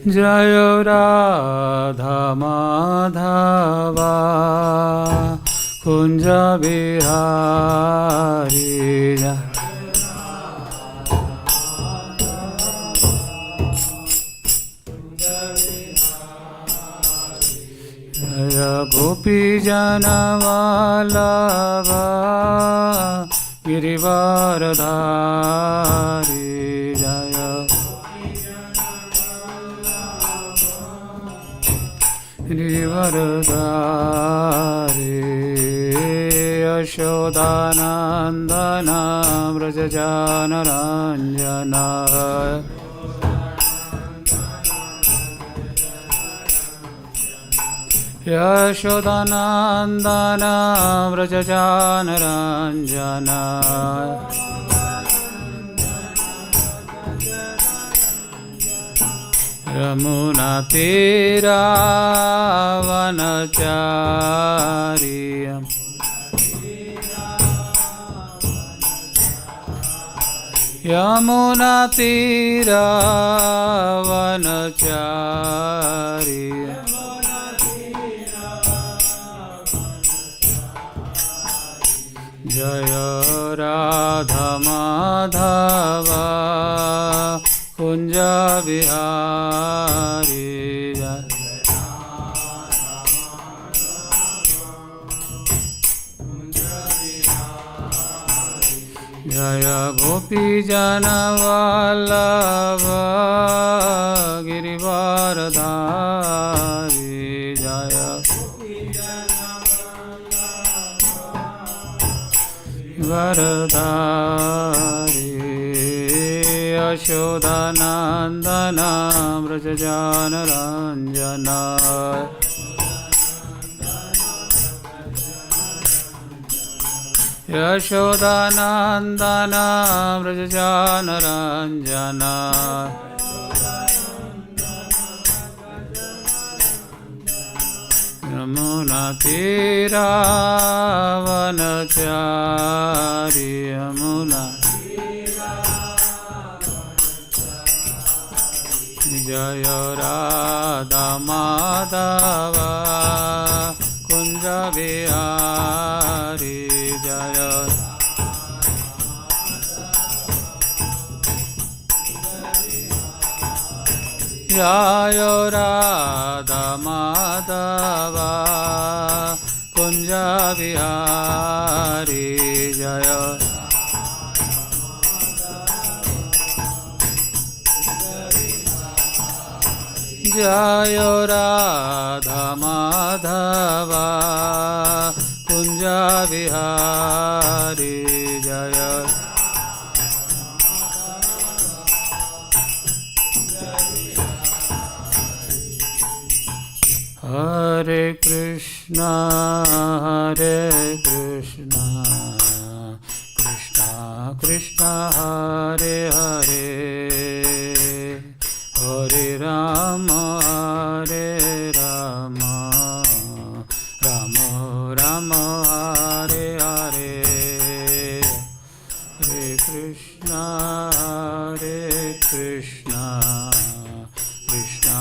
Jai Radha Madhava Kunj Bihari Jai Gopi जनवल्लभा Girivardhari Jai Girivardhari Yashodanandan व्रजजानरञ्जन Yashodanandan व्रजजानरञ्जन यमुनातीरावनचारी यमुनातीरावनचारी Jai Radha Madhava Kunj Bihari Jai Gopi जनवल्लभा Girivardhari Jai वरदारी Yashodanandan व्रजजानरञ्जन Yashodanandan व्रजजानरञ्जन यमुनातीरावनचारी Yamuna Jai Radha Madhava Kunj Bihari Jai Jai Radha Madhava Kunj Bihari Jai Jai Radha Madhava Kunj Bihari Jai Hare Krishna Krishna Krishna Hare Hare Hare Ram Ram Ram Hare Hare Hare Krishna Krishna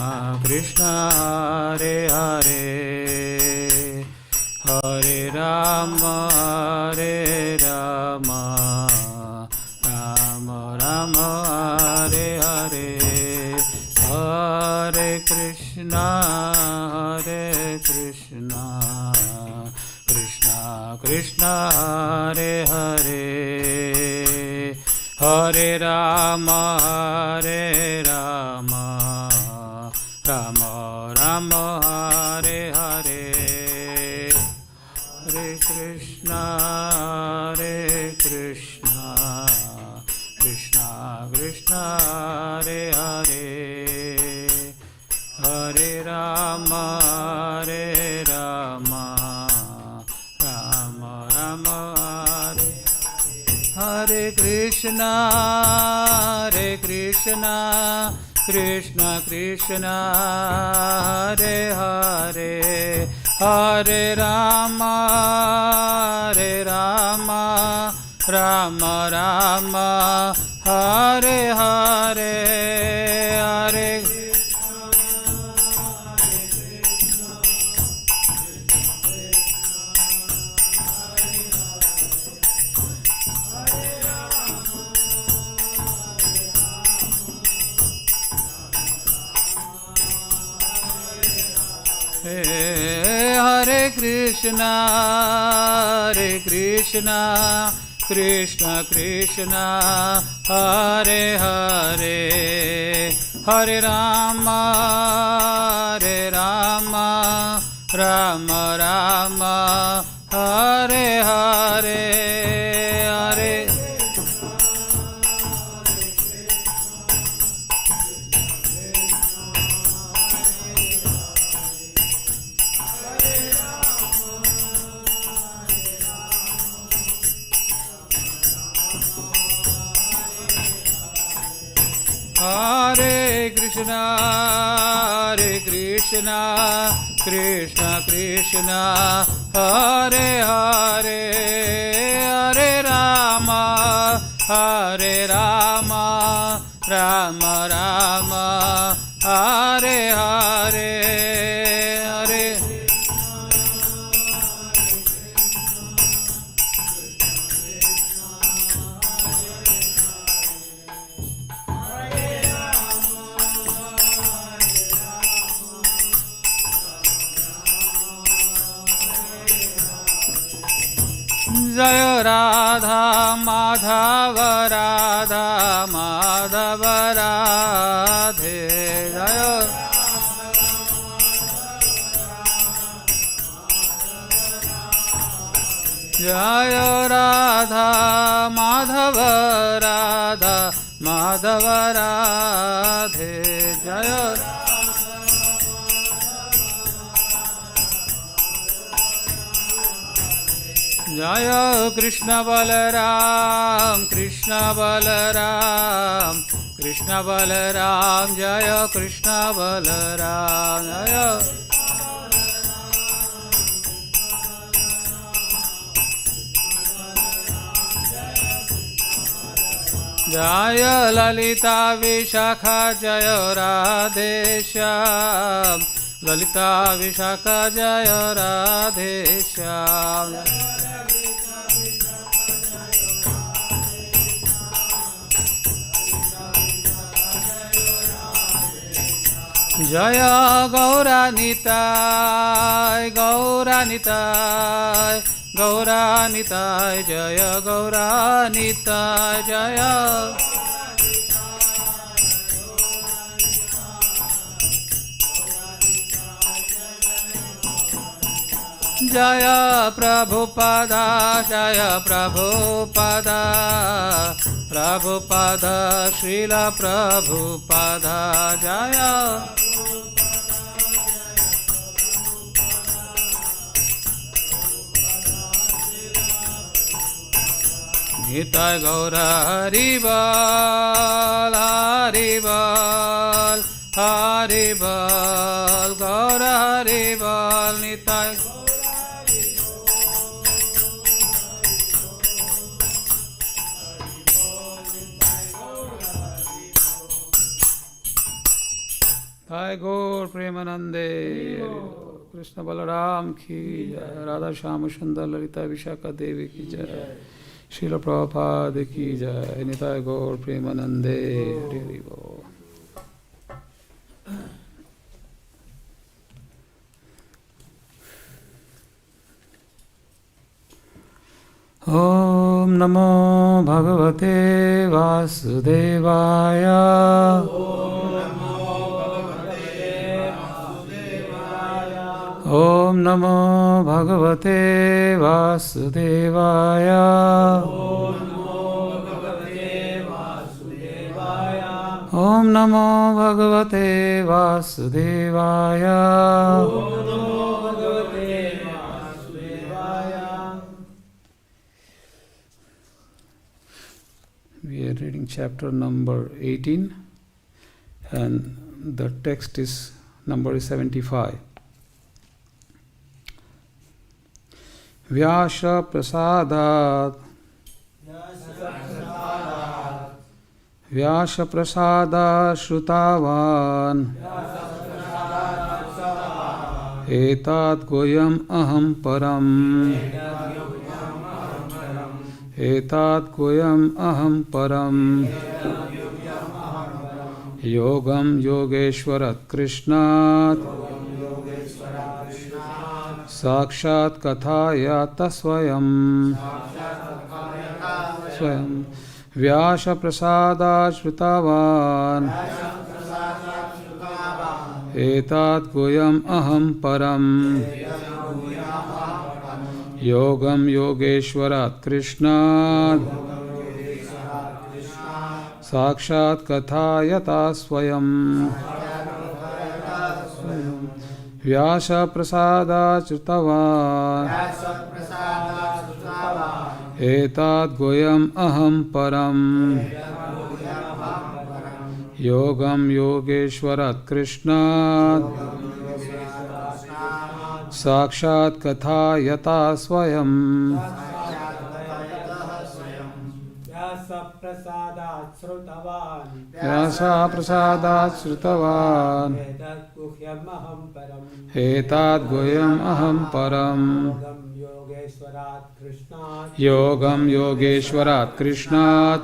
Krishna Hare Hare Hare Ram Ram Ram Hare Hare Hare Krishna Krishna Krishna Hare Hare Hare Ram Ram Ram Hare Hare Hare Krishna Krishna Krishna Hare Hare Hare Ram Ram Ram Hare Hare Krishna Krishna Krishna Hare Hare Hare Ram Ram Ram Hare Hare Hare Krishna, Krishna Krishna, Hare Hare, Hare Rama, Rama Rama, Hare Hare, Hare Hare Krishna, Krishna Krishna, Hare Hare, Hare Rama, Rama Rama, Hare Hare, Hare Jaya Radha Madhava Radha Madhava Radhe Jaya Jaya Radha Madhava Radha Madhava Radhe Jaya Jaya Krishna Balaram, Krishna Balaram, Krishna Balaram, Jaya Krishna Balaram, Jaya Jaya Lalita Vishakha Jaya Radhe Shyam, Lalita Vishakha Jaya Radhe Shyam. Jaya Gaura Nitai, Gaura Nitai, Gaura Nitai, Jaya Gaura Nitai, Jaya Jaya Prabhupada, Jaya Prabhupada, Prabhupada, Srila Prabhupada, Jaya Nitai Gaura Haribal, Haribal, Haribal, Gaura Haribal, Nitai Jai Gaur Premanande, Krishna Balaram ki jai, Radha Shyama Sundar Lalita Vishakha Devi ki jai, Srila Prabhupada ki jai, Nitai Gaur Premanande, Hari Hari Bol. Om Namo Bhagavate Vasudevaya. Om Namo Bhagavate Vasudevaya. Om Namo Bhagavate Vasudevaya. We are reading chapter number 18 and the text is number 75. Vyāsa-prasādāc, vyāsa-prasādāc śrutavān, etad guhyam ahaṁ param, etad guhyam ahaṁ param, yogaṁ yogeśvarāt kṛṣṇāt, sākṣāt kathayataḥ svayam vyāsa-prasādāc chrutavān etad guhyam ahaṁ param yogam yogeśvarāt kṛṣṇāt sākṣāt kathayataḥ svayam vyāsa-prasādāc chrutavān etad guhyam ahaṁ param yogam yogeśvarāt kṛṣṇāt sākṣāt kathayataḥ svayam vyāsa-prasādāc śrutavān etad guhyam aham param yogam yogeśvarāt kṛṣṇāt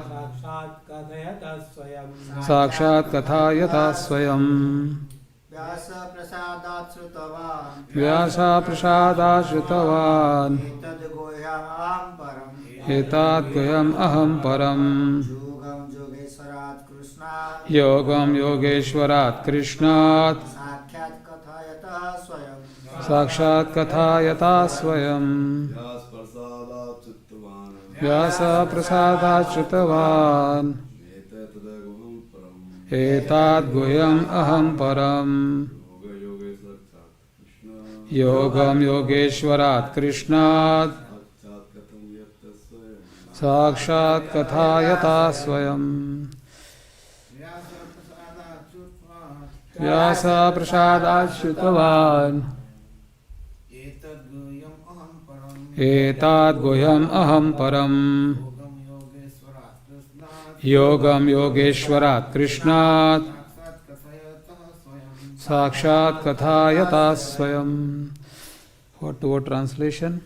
sākṣāt kathayataḥ svayam vyāsa-prasādāc śrutavān etad guhyam aham param yogam yogeśvarāt kṛṣṇāt sākṣāt kathayataḥ svayam vyāsa-prasādāc śrutavān etad guhyam aham param yogam yogeśvarāt kṛṣṇāt sākṣāt kathayataḥ svayam vyāsa-prasādāc śrutavān etad guhyam aham param yogam yogeśvarāt kṛṣṇāt sākṣāt kathayataḥ svayam. Word translation.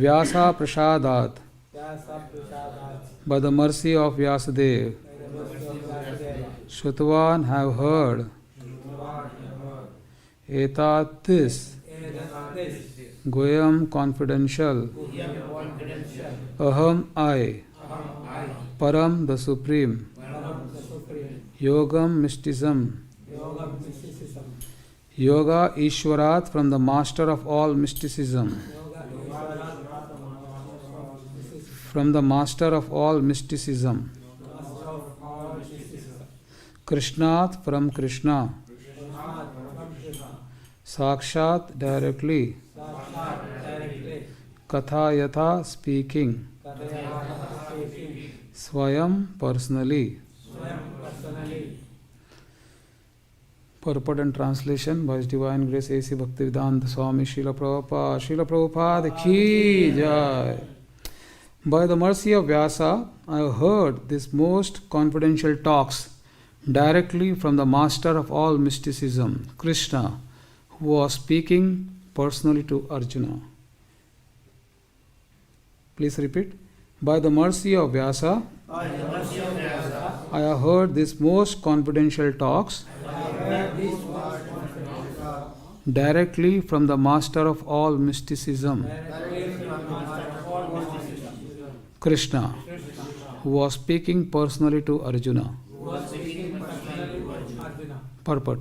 Vyāsa-prasādāt, by the mercy of Vyāsadeva, śrutavān have heard, etad this, guhyam confidential, aham I, param the supreme, yogam mysticism, yoga-īśvarāt from the master of all mysticism, from the master of all mysticism, kṛṣṇāt from Kṛṣṇa, sākṣāt directly, kathayataḥ speaking, svayam personally. Purport and translation by His Divine Grace A.C. Bhaktivedanta Swami Srila Prabhupada. Srila Prabhupada ki jai. By the mercy of Vyasa, I have heard these most confidential talks directly from the master of all mysticism, Kṛṣṇa, who was speaking personally to Arjuna. Please repeat. By the mercy of Vyasa, I have heard these most confidential talks directly from the master of all mysticism, Kṛṣṇa, who was speaking personally to Arjuna. Purport.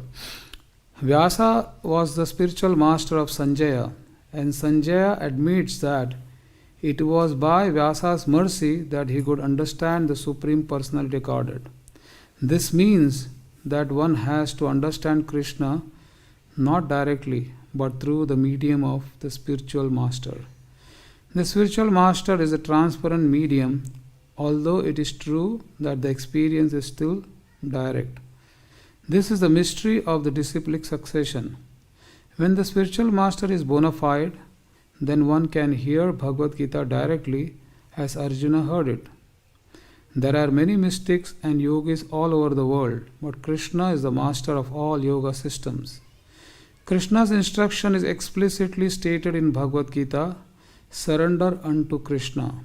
Vyasa was the spiritual master of Sañjaya, and Sañjaya admits that it was by Vyasa's mercy that he could understand the Supreme Personality of Godhead. This means that one has to understand Kṛṣṇa not directly but through the medium of the spiritual master. The spiritual master is a transparent medium, although it is true that the experience is still direct. This is the mystery of the disciplic succession. When the spiritual master is bona fide, then one can hear Bhagavad-gītā directly as Arjuna heard it. There are many mystics and yogis all over the world, but Kṛṣṇa is the master of all yoga systems. Kṛṣṇa's instruction is explicitly stated in Bhagavad-gītā, surrender unto Kṛṣṇa.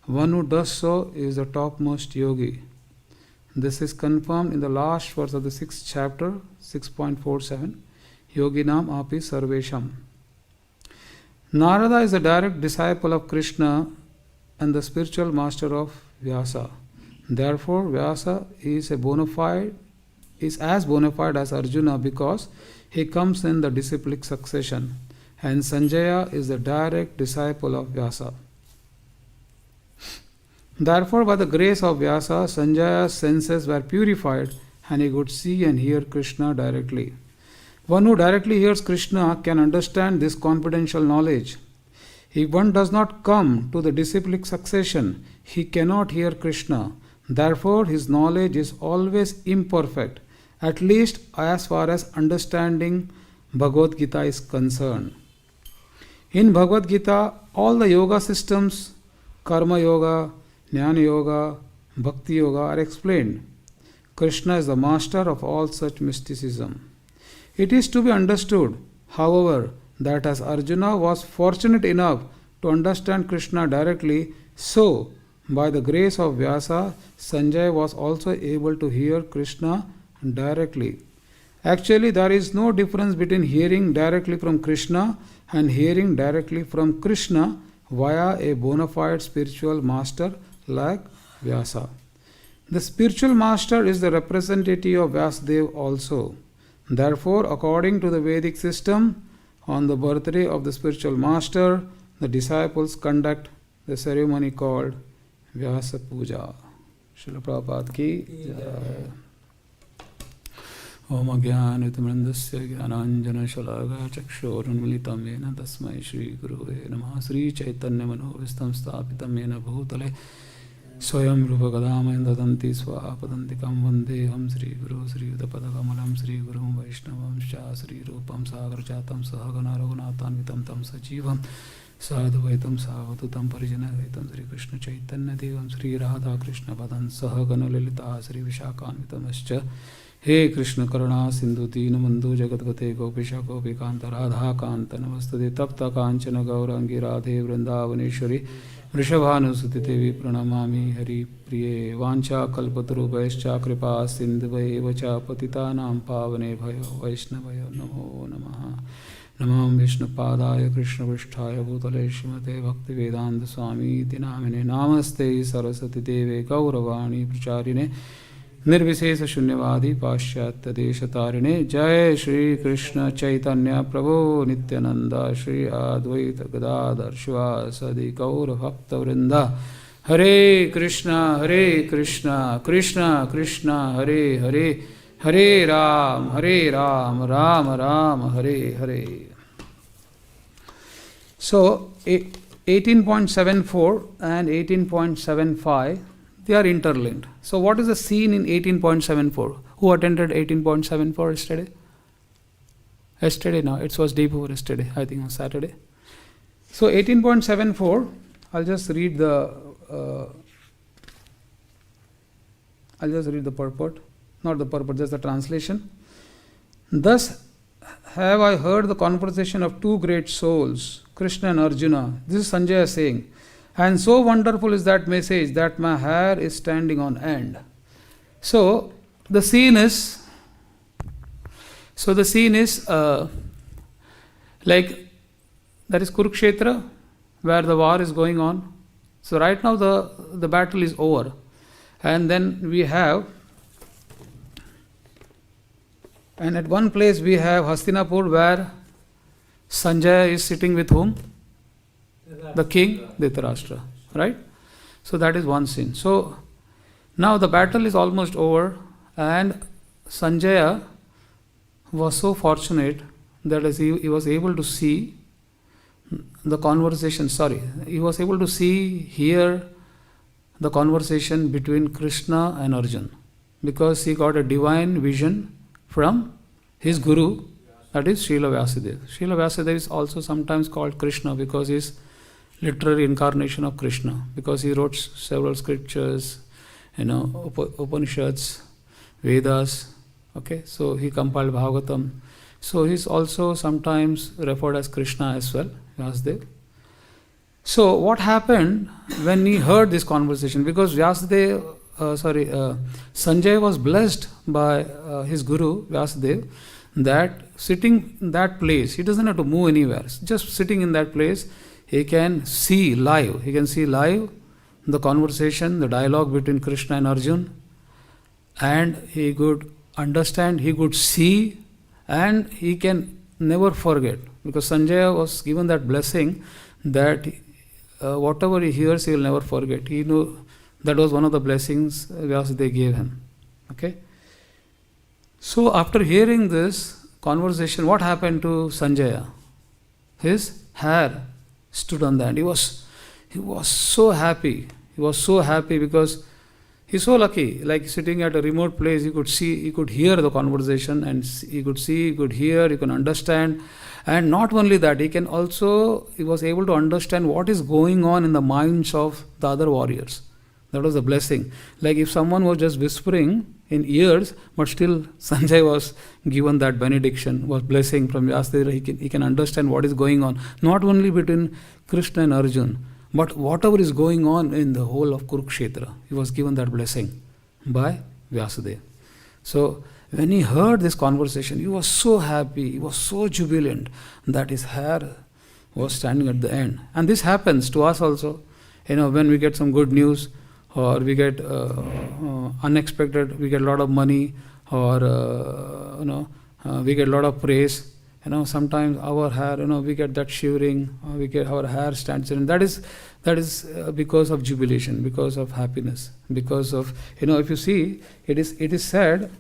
One who does so is the topmost yogi. This is confirmed in the last verse of the 6th chapter, 6.47, Yoginam api sarvesham. Narada is a direct disciple of Kṛṣṇa and the spiritual master of Vyāsa. Therefore, Vyāsa is as bona fide as Arjuna because he comes in the disciplic succession, and Sañjaya is the direct disciple of Vyāsa. Therefore, by the grace of Vyāsa, Sañjaya's senses were purified and he could see and hear Kṛṣṇa directly. One who directly hears Kṛṣṇa can understand this confidential knowledge. If one does not come to the disciplic succession, he cannot hear Kṛṣṇa. Therefore, his knowledge is always imperfect, at least as far as understanding Bhagavad-gītā is concerned. In Bhagavad-gītā, all the yoga systems, karma yoga, jnana yoga, bhakti yoga are explained. Kṛṣṇa is the master of all such mysticism. It is to be understood, however, that as Arjuna was fortunate enough to understand Kṛṣṇa directly, so by the grace of Vyāsa, Sañjaya was also able to hear Kṛṣṇa directly. Actually, there is no difference between hearing directly from Kṛṣṇa and hearing directly from Kṛṣṇa via a bona fide spiritual master like Vyāsa. The spiritual master is the representative of Vyāsadeva also. Therefore, according to the Vedic system, on the birthday of the spiritual master, the disciples conduct the ceremony called Vyāsa Puja. Srila Prabhupada ki jai. Om Ajnānamritamrandasya Jnananjana Shalaga Chakshurunmilitam Yena Tasmai Shri Guruve Namah Sri Chaitanya Manovistam Sthapitam Yena Bhutale svayam Rupagadāmayam dadanti svapadantikam vandeham Sri Guru Sri Yudapadakamalam Sri Gurum Vaishnavam Scha Sri Rupam Sagarchatam Sahagana Raghunathanvitam Tam Sajivam Sadhuvaitam Savadutam Parijanavitam Sri Kṛṣṇa Chaitanya Devam Sri Radha Kṛṣṇa Padan Sahagana Lalita Sri Vishakhanvitam He Kṛṣṇa Karuna Sindhu Dīnabandhu Jagatpate Gopisha Gopikanta Radha Kanta Namastute Tapta Kanchana Gaurangi Radhe Vrindavaneshwari Vrishabhanusute Devi Pranamami Hari Priye Vancha Kalpatarubhaischa Kripa Sindhuvaivacha Patitanam Pavane Bhayo Vaishnavaya Namo Namaha Namam Vishnu Padaya Krishna Vishtaya Bhutale Shrimate Bhakti Vedanta Swami Dinamine Namaste Saraswati Deve Gauravani Pracharine Nirvisesa Shunyavadi Paśyatya Deshatarine Jai Shri Kṛṣṇa Chaitanya Prabhu Nityananda Shri Advaita Gadadhar Śrivāsadi Gaura Bhakta Vrinda Hare Kṛṣṇa Krishna Krishna Hare Hare Hare Ram Ram Ram Hare Hare. So 18.74 and 18.75, they are interlinked. So what is the scene in 18.74? Who attended 18.74 yesterday? Yesterday, no, it was day before yesterday, I think on Saturday. So 18.74, I'll just read the purport. Not the purport, just the translation. Thus have I heard the conversation of two great souls, Kṛṣṇa and Arjuna. This is Sañjaya saying. And so wonderful is that message that my hair is standing on end. So the scene is like that is Kurukshetra, where the war is going on. So right now the battle is over. And then we have, and at one place we have Hastinapur, where Sañjaya is sitting with whom? The king, Dhritarashtra, right? So that is one scene. So now the battle is almost over, and Sañjaya was so fortunate that he was able to see the conversation, hear the conversation between Kṛṣṇa and Arjuna, because he got a divine vision from his guru, that is Srila Vyāsadeva. Srila Vyāsadeva is also sometimes called Kṛṣṇa because he is literary incarnation of Kṛṣṇa, because he wrote several scriptures, Upanishads, Vedas, okay, so he compiled Bhagavatam. So he is also sometimes referred as Kṛṣṇa as well, Vyāsadeva. So what happened when he heard this conversation? Because Sañjaya was blessed by his guru, Vyāsadeva, that sitting in that place, he doesn't have to move anywhere. Just sitting in that place, he can see live. He can see live the conversation, the dialogue between Kṛṣṇa and Arjuna, and he could understand, he could see, and he can never forget. Because Sañjaya was given that blessing that whatever he hears, he will never forget. He knew that was one of the blessings Vyāsadeva gave him. Okay? So after hearing this conversation, what happened to Sañjaya? His hair stood on the end. He was so happy. He was so happy because he's so lucky. Like sitting at a remote place, he could see, he could hear the conversation, and he could see, he could hear, he could understand. And not only that, he was able to understand what is going on in the minds of the other warriors. That was a blessing. Like if someone was just whispering in ears, but still Sañjaya was given that benediction, was blessing from Vyāsadeva. He can understand what is going on, not only between Kṛṣṇa and Arjuna, but whatever is going on in the whole of Kurukshetra. He was given that blessing by Vyāsadeva. So when he heard this conversation, he was so happy, he was so jubilant that his hair was standing at the end. And this happens to us also. When we get some good news, or we get unexpected, we get a lot of money, or we get a lot of praise. Sometimes our hair, we get that shivering, we get our hair stands in. That is because of jubilation, because of happiness, because of if you see, it is said.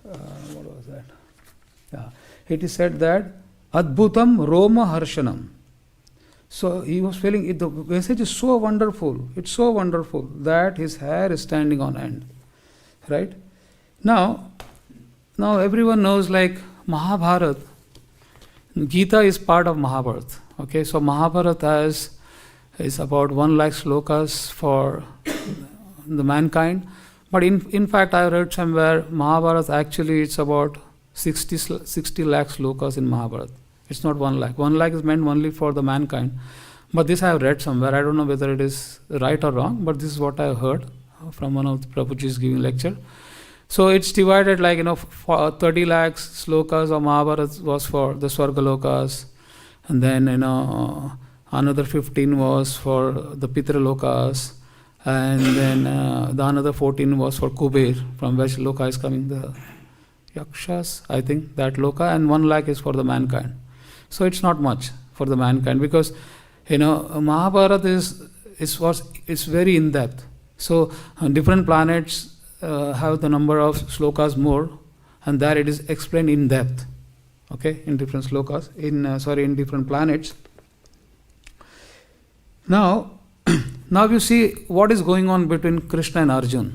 What was that? Yeah, it is said that adbhutam roma harshanam. So he was feeling it. The message is so wonderful. It's so wonderful that his hair is standing on end. Right? Now everyone knows, like Mahabharata. Gita is part of Mahabharata. Okay, so Mahabharata is about 1 lakh slokas for the mankind. But in fact, I read somewhere Mahabharata actually it's about 60 lakh slokas in Mahabharata. It's not 1 lakh. 1 lakh is meant only for the mankind. But this I have read somewhere. I don't know whether it is right or wrong, but this is what I have heard from one of the Prabhuji's giving lecture. So it's divided like, 30 lakhs slokas of Mahabharata was for the Swargalokas, and then, another 15 was for the Pitralokas, and then the another 14 was for Kuber, from which Loka is coming, the Yakshas, I think, that Loka, and 1 lakh is for the mankind. So it's not much for the mankind because, Mahabharata is very in depth. So different planets have the number of slokas more, and there it is explained in depth. Okay, in different slokas, in different planets. Now you see what is going on between Kṛṣṇa and Arjuna.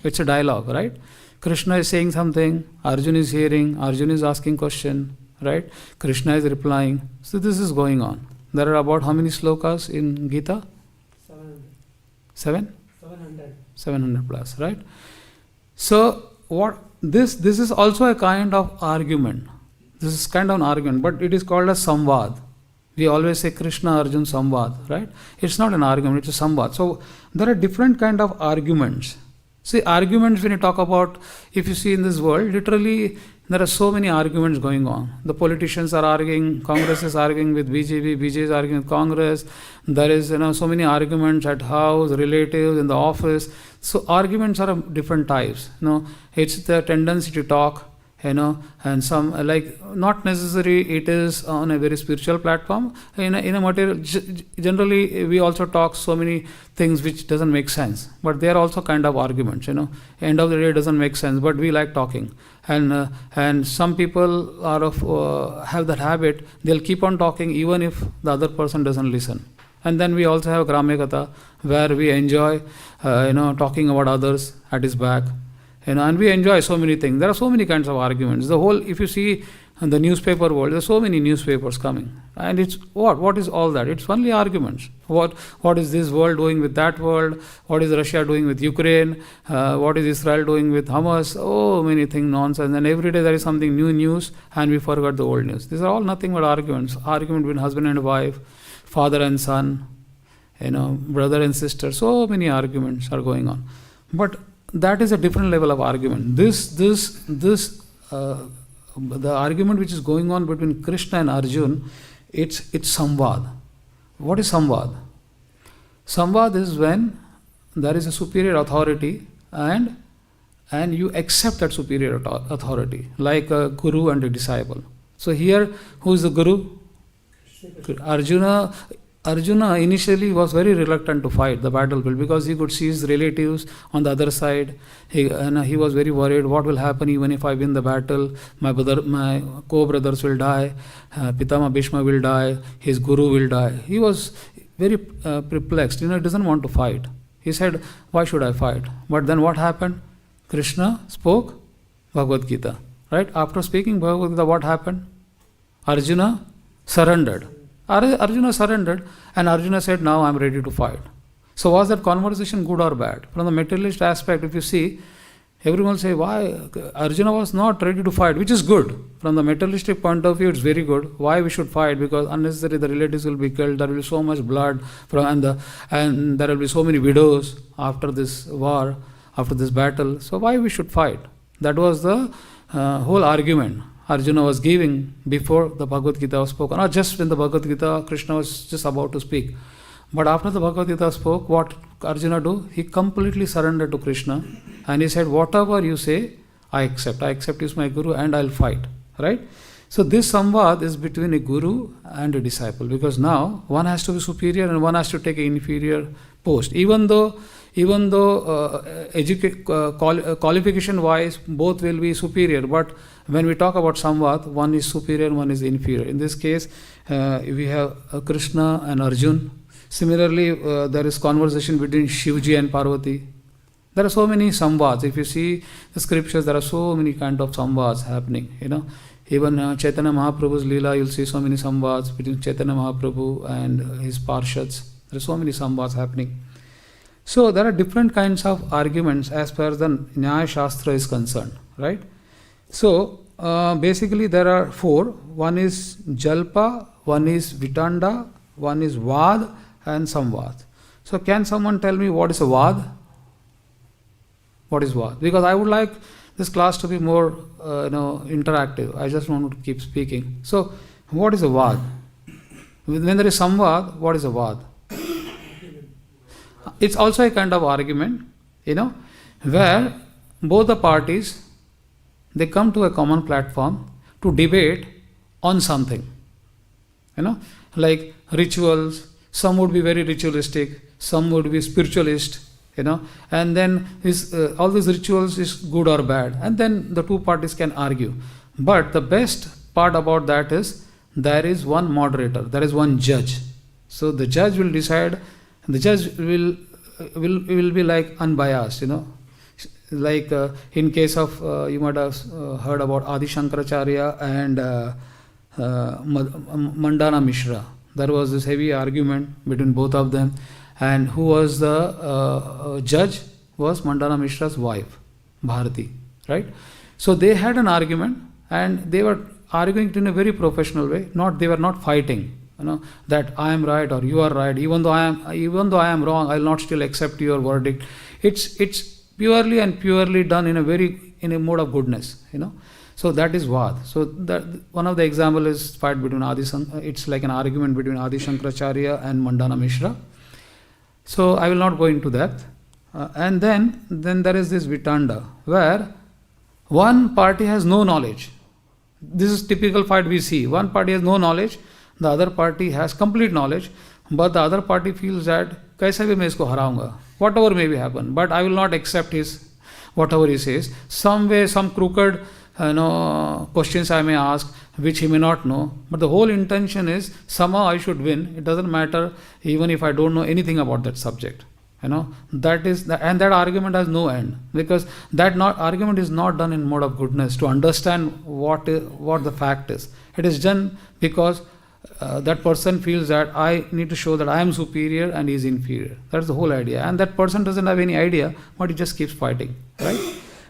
It's a dialogue, right? Kṛṣṇa is saying something, Arjuna is hearing, Arjuna is asking question, right? Kṛṣṇa is replying. So this is going on. There are about how many slokas in Gita? 700. 700 plus, right? So what this is also a kind of argument. This is kind of an argument, but it is called a samvad. We always say Kṛṣṇa Arjuna samvad, right? It's not an argument, it's a samvad. So there are different kind of arguments. See, arguments when you talk about, if you see in this world, literally there are so many arguments going on. The politicians are arguing, Congress is arguing with BJP, BJP is arguing with Congress. There is so many arguments at house, relatives, in the office. So arguments are of different types. It's the tendency to talk, and some not necessary it is on a very spiritual platform. In a material, generally we also talk so many things which doesn't make sense, but they are also kind of arguments. End of the day it doesn't make sense, but we like talking, and some people are have that habit. They'll keep on talking even if the other person doesn't listen. And then we also have Gramya where we enjoy talking about others at his back. And we enjoy so many things. There are so many kinds of arguments. If you see in the newspaper world, there are so many newspapers coming. And it's what is all that? It's only arguments. What is this world doing with that world? What is Russia doing with Ukraine? What is Israel doing with Hamas? Oh, many things, nonsense. And every day there is something new news, and we forgot the old news. These are all nothing but arguments. Argument between husband and wife, father and son, brother and sister. So many arguments are going on. But that is a different level of argument. This the argument which is going on between Kṛṣṇa and Arjuna, it's samvad. What is samvad? Samvad is when there is a superior authority and you accept that superior authority, like a guru and a disciple. So here, who is the guru? Arjuna initially was very reluctant to fight the battlefield because he could see his relatives on the other side. He was very worried, what will happen even if I win the battle? My co-brothers will die, Pitama Bhishma will die, his guru will die. He was very perplexed. He doesn't want to fight. He said, why should I fight? But then what happened? Kṛṣṇa spoke Bhagavad-gītā. Right? After speaking Bhagavad-gītā, what happened? Arjuna surrendered. Arjuna surrendered, and Arjuna said, now I am ready to fight. So was that conversation good or bad? From the materialist aspect, if you see, everyone will say, why? Arjuna was not ready to fight, which is good. From the materialistic point of view, it's very good. Why we should fight? Because unnecessarily the relatives will be killed, there will be so much blood, and there will be so many widows after this war, after this battle. So why we should fight? That was the whole argument Arjuna was giving before the Bhagavad-gītā was spoken, or just when the Bhagavad-gītā, Kṛṣṇa was just about to speak. But after the Bhagavad-gītā spoke, what Arjuna do? He completely surrendered to Kṛṣṇa, and he said, whatever you say, I accept. I accept you as my guru, and I'll fight. Right? So this samvad is between a guru and a disciple, because now one has to be superior and one has to take an inferior post. Even though qualification wise both will be superior, but when we talk about samvad, one is superior and one is inferior. In this case, we have Kṛṣṇa and Arjuna. Similarly, there is conversation between Shivji and Parvati. There are so many samvads. If you see the scriptures, there are so many kind of samvads happening. Even Chaitanya Mahaprabhu's Leela, you'll see so many samvads between Chaitanya Mahaprabhu and his parshads. There are so many samvads happening. So there are different kinds of arguments as far as the Nyaya Shastra is concerned, right? So basically there are four. One is Jalpa, one is Vitanda, one is Vad and Samvad. So can someone tell me what is a Vad? What is Vad? Because I would like this class to be more interactive. I just want to keep speaking. So what is a Vad? When there is Samvad, what is a Vad? It's also a kind of argument, where both the parties, they come to a common platform to debate on something. Like rituals, some would be very ritualistic, some would be spiritualist, and then all these rituals is good or bad, and then the two parties can argue. But the best part about that is there is one moderator, there is one judge. So the judge will decide. The judge will be like unbiased, Like in case of, you might have heard about Adi Shankaracharya and Mandana Mishra. There was this heavy argument between both of them, and who was the judge was Mandana Mishra's wife, Bharati, right? So they had an argument, and they were arguing it in a very professional way. They were not fighting. That I am right or you are right. Even though I am wrong, I will not still accept your verdict. It's purely done in a mode of goodness. So that is Vad. So that one of the example is fight between it's like an argument between Adi Shankaracharya and Mandana Mishra. So I will not go into that. And then there is this Vitanda, where one party has no knowledge. This is typical fight we see. One party has no knowledge. The other party has complete knowledge, but the other party feels that kaise bhi main isko haraunga, whatever may be happen, but I will not accept whatever he says. Some way, some crooked questions I may ask, which he may not know, but the whole intention is somehow I should win. It doesn't matter even if I don't know anything about that subject. That is, and that argument has no end, because that argument is not done in mode of goodness to understand what the fact is. It is done because that person feels that I need to show that I am superior and he is inferior. That's the whole idea. And that person doesn't have any idea, but he just keeps fighting, right?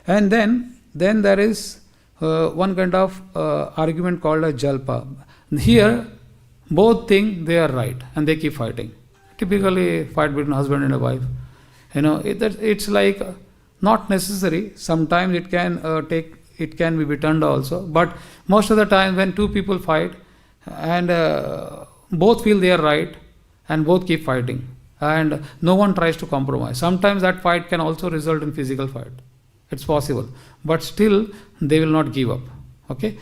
And then there is one kind of argument called a Jalpa. Here, both think they are right and they keep fighting. Typically, fight between husband and a wife. It's like not necessary. Sometimes it can take it can be Vitanda also. But most of the time when two people fight and both feel they are right and both keep fighting and no one tries to compromise. Sometimes that fight can also result in physical fight. It's possible. But still they will not give up. Okay?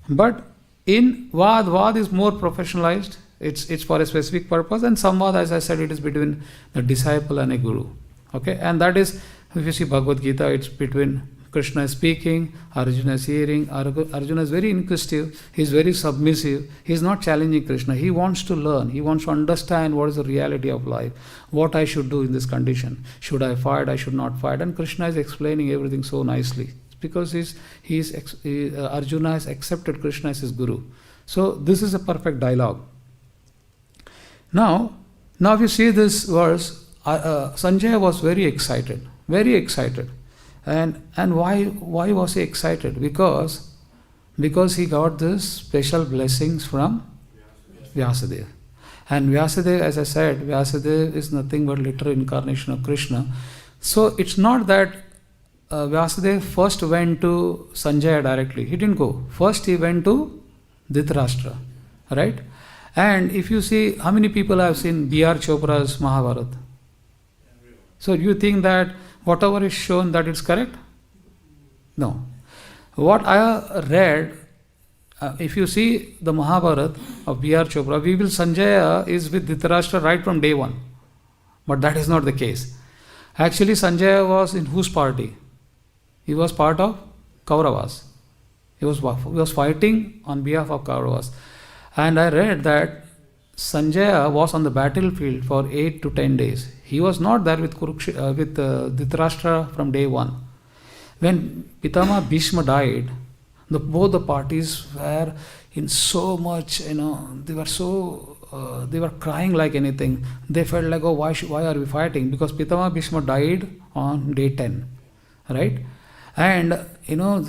But in Vad is more professionalized. It's for a specific purpose, and Samvad, as I said, it is between the disciple and a guru. Okay? And that is, if you see Bhagavad-gītā, it's between Kṛṣṇa is speaking, Arjuna is hearing. Arjuna is very inquisitive, he is very submissive, he is not challenging Kṛṣṇa, he wants to learn, he wants to understand what is the reality of life, what I should do in this condition, should I fight, I should not fight, and Kṛṣṇa is explaining everything so nicely, because Arjuna has accepted Kṛṣṇa as his guru. So this is a perfect dialogue. Now if you see this verse, Sañjaya was very excited. And why was he excited? Because he got this special blessings from Vyāsadeva. And Vyāsadeva, as I said, Vyāsadeva is nothing but literal incarnation of Kṛṣṇa. So it's not that Vyāsadeva first went to Sañjaya directly. He didn't go. First he went to Dhritarashtra. Right? And if you see, how many people have seen B.R. Chopra's Mahabharata? So do you think that whatever is shown that it's correct? No. What I read, if you see the Mahabharata of B.R. Chopra, we will Sañjaya is with Dhritarashtra right from day one. But that is not the case. Actually, Sañjaya was in whose party? He was part of Kauravas. He was fighting on behalf of Kauravas. And I read that Sañjaya was on the battlefield for 8 to 10 days. He was not there with Dhritarashtra from day one. When Pitama Bhishma died, both the parties were in so much, they were crying like anything. They felt like, why are we fighting? Because Pitama Bhishma died on day 10, right? And,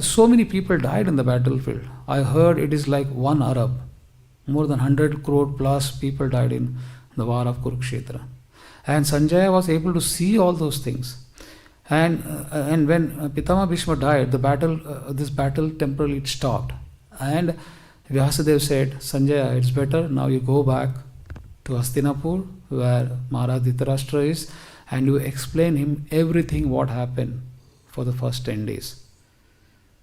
so many people died in the battlefield. I heard it is like 1 Arab. More than 100 crore plus people died in the war of Kurukshetra. And Sañjaya was able to see all those things. And when Pitama Bhishma died, this battle temporarily stopped. And Vyāsadeva said, Sañjaya, it's better now you go back to Hastinapur, where Maharaj Dhritarashtra is, and you explain him everything what happened for the first 10 days.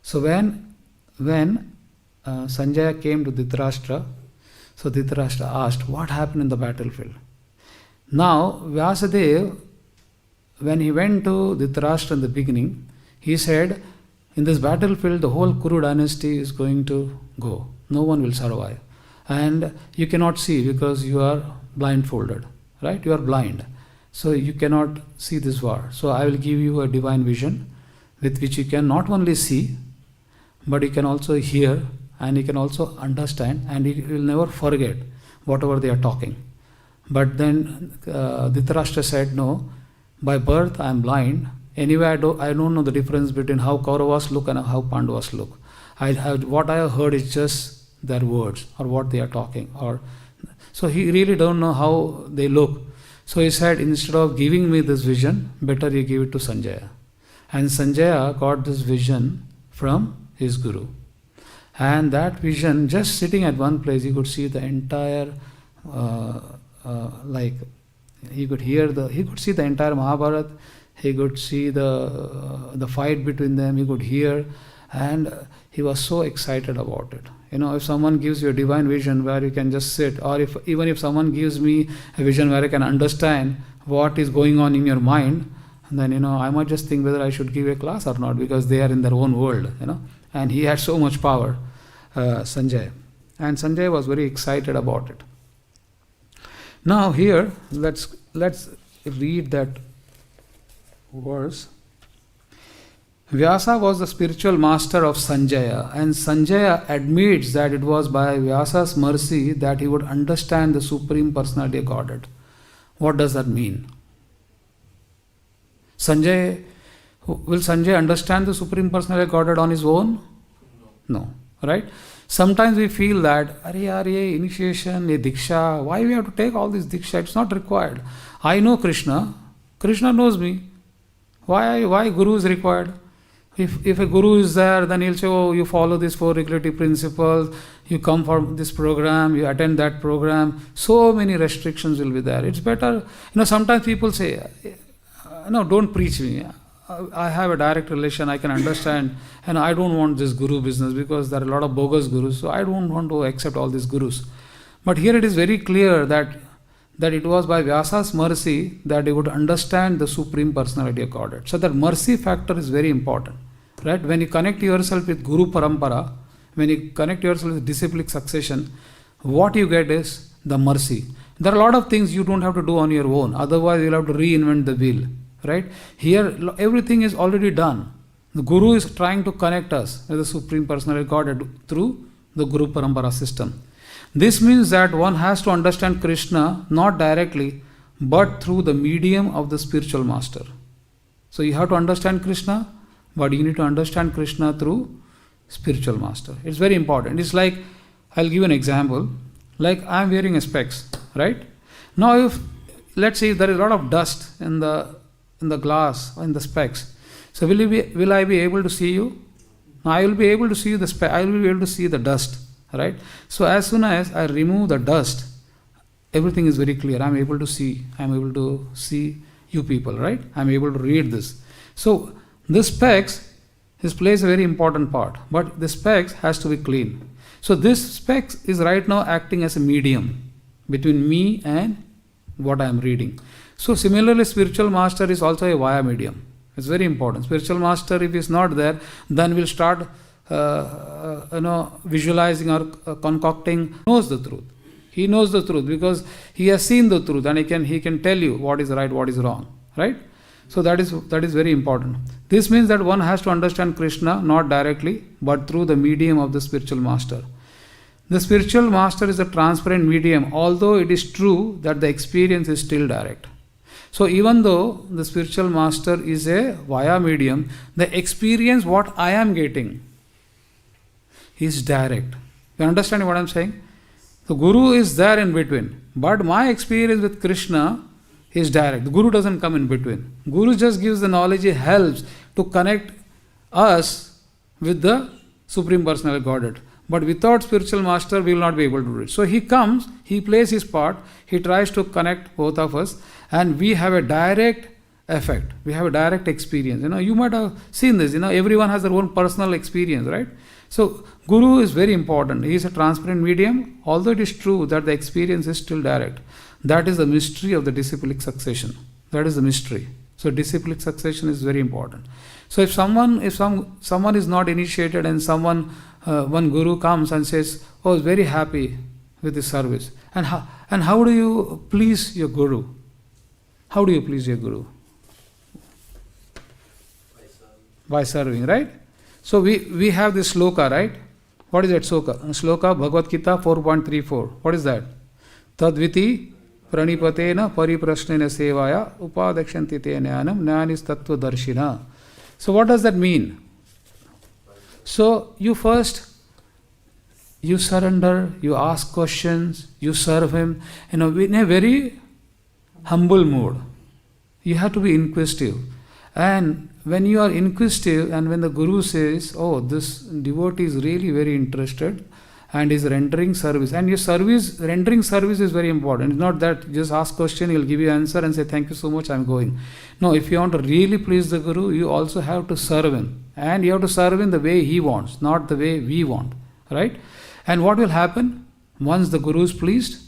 So when Sañjaya came to Dhritarashtra, so Dhritarashtra asked, what happened in the battlefield? Now, Vyāsadeva, when he went to Dhritarashtra in the beginning, he said, in this battlefield, the whole Kuru dynasty is going to go. No one will survive. And you cannot see because you are blindfolded, right? You are blind. So you cannot see this war. So I will give you a divine vision with which you can not only see, but you can also hear, and you can also understand, and you will never forget whatever they are talking. But then Dhritarashtra said, no, by birth I am blind. Anyway, I don't know the difference between how Kauravas look and how Pandavas look. What I have heard is just their words or what they are talking. So he really don't know how they look. So he said, instead of giving me this vision, better you give it to Sañjaya. And Sañjaya got this vision from his guru. And that vision, just sitting at one place, he could see the entire, he could see the entire Mahabharata, he could see the fight between them, he could hear, and he was so excited about it. If someone gives you a divine vision where you can just sit, or even if someone gives me a vision where I can understand what is going on in your mind, then, I might just think whether I should give a class or not, because they are in their own world, And he had so much power, Sañjaya. And Sañjaya was very excited about it. Now here, let's read that verse. Vyasa was the spiritual master of Sañjaya, and Sañjaya admits that it was by Vyasa's mercy that he would understand the Supreme Personality of Godhead. What does that mean? Will Sañjaya understand the Supreme Personality of Godhead on his own? No. Right? Sometimes we feel that, initiation, diksha, why we have to take all this diksha? It's not required. I know Kṛṣṇa. Kṛṣṇa knows me. Why Guru is required? If a guru is there, then he'll say, oh, you follow these 4 regulative principles, you come for this program, you attend that program. So many restrictions will be there. It's better, sometimes people say, no, don't preach me. I have a direct relation, I can understand, and I don't want this guru business because there are a lot of bogus gurus, so I don't want to accept all these gurus. But here it is very clear that it was by Vyasa's mercy that he would understand the Supreme Personality of Godhead. So that mercy factor is very important. Right? When you connect yourself with Guru Parampara, when you connect yourself with disciplic succession, what you get is the mercy. There are a lot of things you don't have to do on your own, otherwise you'll have to reinvent the wheel. Right? Here everything is already done. The Guru is trying to connect us with the Supreme Personality of Godhead through the Guru Parampara system. This means that one has to understand Kṛṣṇa not directly, but through the medium of the spiritual master. So you have to understand Kṛṣṇa, but you need to understand Kṛṣṇa through spiritual master. It's very important. It's like, I'll give an example. Like I'm wearing a specs, right? Now let's say there is a lot of dust in the glass, in the specs. So will I be able to see you? No, I will be able to see the I will be able to see the dust. Right? So as soon as I remove the dust, everything is very clear. I'm able to see you people, right? I'm able to read this. So this specs plays a very important part, but the specs has to be clean. So this specs is right now acting as a medium between me and what I am reading. So similarly, spiritual master is also a via medium. It's very important. Spiritual master, if he is not there, then we'll start visualizing or concocting. Knows the truth. He knows the truth because he has seen the truth, and he can tell you what is right, what is wrong, right? So that is very important. This means that one has to understand Kṛṣṇa not directly, but through the medium of the spiritual master. The spiritual master is a transparent medium, although it is true that the experience is still direct. So even though the spiritual master is a via medium, the experience what I am getting is direct. You understand what I am saying? The Guru is there in between, but my experience with Kṛṣṇa is direct. The Guru doesn't come in between. Guru just gives the knowledge, he helps to connect us with the Supreme Personality of Godhead. But without spiritual master, we will not be able to do it. So he comes, he plays his part, he tries to connect both of us, and we have a direct effect. We have a direct experience. You might have seen this. Everyone has their own personal experience, right? So Guru is very important. He is a transparent medium, although it is true that the experience is still direct. That is the mystery of the disciplic succession. That is the mystery. So disciplic succession is very important. So if someone is not initiated and one Guru comes and says, oh, is very happy with this service, and how do you please your Guru? How do you please your Guru? By serving, right? So we have this sloka, right? What is that sloka? Bhagavad-gītā 4.34. What is that? Tadviti pranipatena pariprashnena sevaya upadakṣanti te jnanam jnanis tattva darshina. So what does that mean? So you surrender, you ask questions, you serve him, in a very humble mood. You have to be inquisitive. And when you are inquisitive and when the Guru says, oh, this devotee is really very interested and is rendering service. And your rendering service is very important. It's not that you just ask question, he'll give you answer and say, thank you so much, I'm going. No, if you want to really please the Guru, you also have to serve him. And you have to serve him the way he wants, not the way we want. Right? And what will happen? Once the Guru is pleased,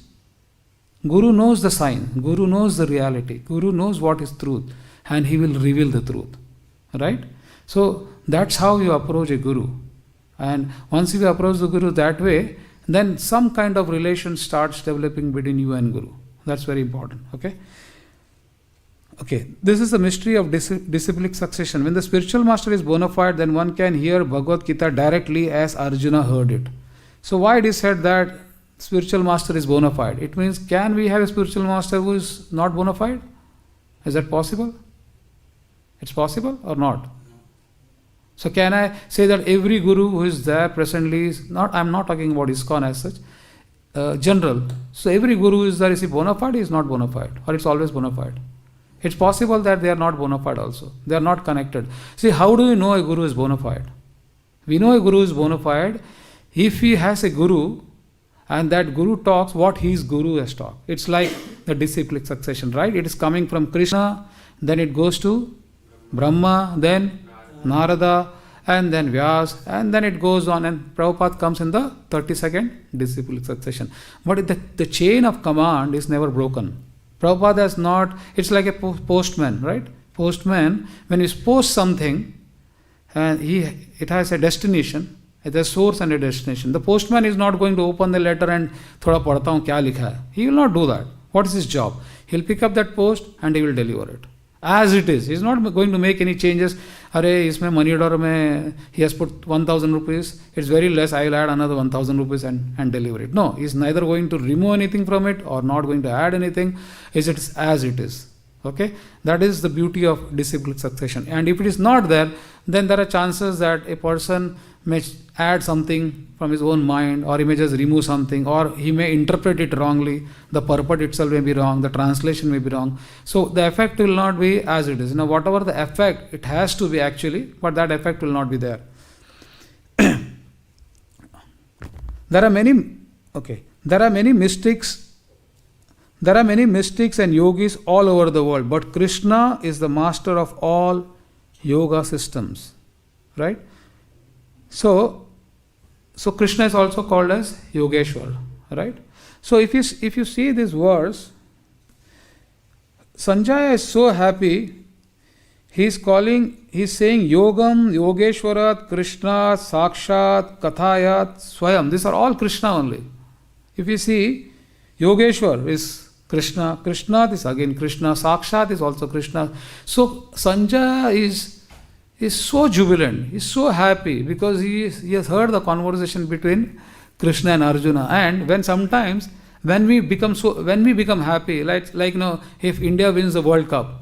Guru knows the sign, Guru knows the reality, Guru knows what is truth, and he will reveal the truth. Right? So that's how you approach a Guru. And once you approach the Guru that way, then some kind of relation starts developing between you and Guru. That's very important. Okay, this is the mystery of disciplic succession. When the spiritual master is bona fide, then one can hear Bhagavad-gītā directly as Arjuna heard it. So why it is said that spiritual master is bona fide? It means, can we have a spiritual master who is not bona fide? Is that possible? It's possible or not? So can I say that every Guru who is there presently is not, I'm not talking about ISKCON as such, general. So every Guru is there, is he bona fide, is not bona fide? Or it's always bona fide? It's possible that they are not bona fide also. They are not connected. See, how do we know a guru is bona fide? We know a guru is bona fide if he has a guru and that guru talks what his guru has taught. It's like the disciplic succession, right? It is coming from Kṛṣṇa, then it goes to Brahma, then Narada, and then Vyas, and then it goes on, and Prabhupada comes in the 32nd disciplic succession. But the chain of command is never broken. Prabhupada has not, it's like a postman, right? Postman, when he posts something, and it has a destination, it has a source and a destination. The postman is not going to open the letter and thoda padhta hu kya likha hai. He will not do that. What is his job? He'll pick up that post and he will deliver it. As it is. He's not going to make any changes. Arey, isme money order mein he has put 1,000 rupees. It's very less. I will add another 1,000 rupees and deliver it. No, he's neither going to remove anything from it or not going to add anything. It is as it is. Okay? That is the beauty of disciplic succession. And if it is not there, then there are chances that a person may add something from his own mind, or he may just remove something, or he may interpret it wrongly. The purport itself may be wrong, the translation may be wrong. So the effect will not be as it is. Whatever the effect, it has to be actually, but that effect will not be there. There are many mystics and yogis all over the world, but Kṛṣṇa is the master of all yoga systems, right? So Kṛṣṇa is also called as yogeśvarāt, right? So if you see this verse, Sañjaya is so happy. He's saying yogam, yogeśvarāt, kṛṣṇāt, sākṣāt, kathayat, svayam. These are all Kṛṣṇa only. If you see, yogeśvar is Kṛṣṇa, kṛṣṇāt is again Kṛṣṇa, sākṣāt is also Kṛṣṇa. So Sañjaya is so jubilant, he's so happy because he has heard the conversation between Kṛṣṇa and Arjuna. And when we become happy, like if India wins the World Cup,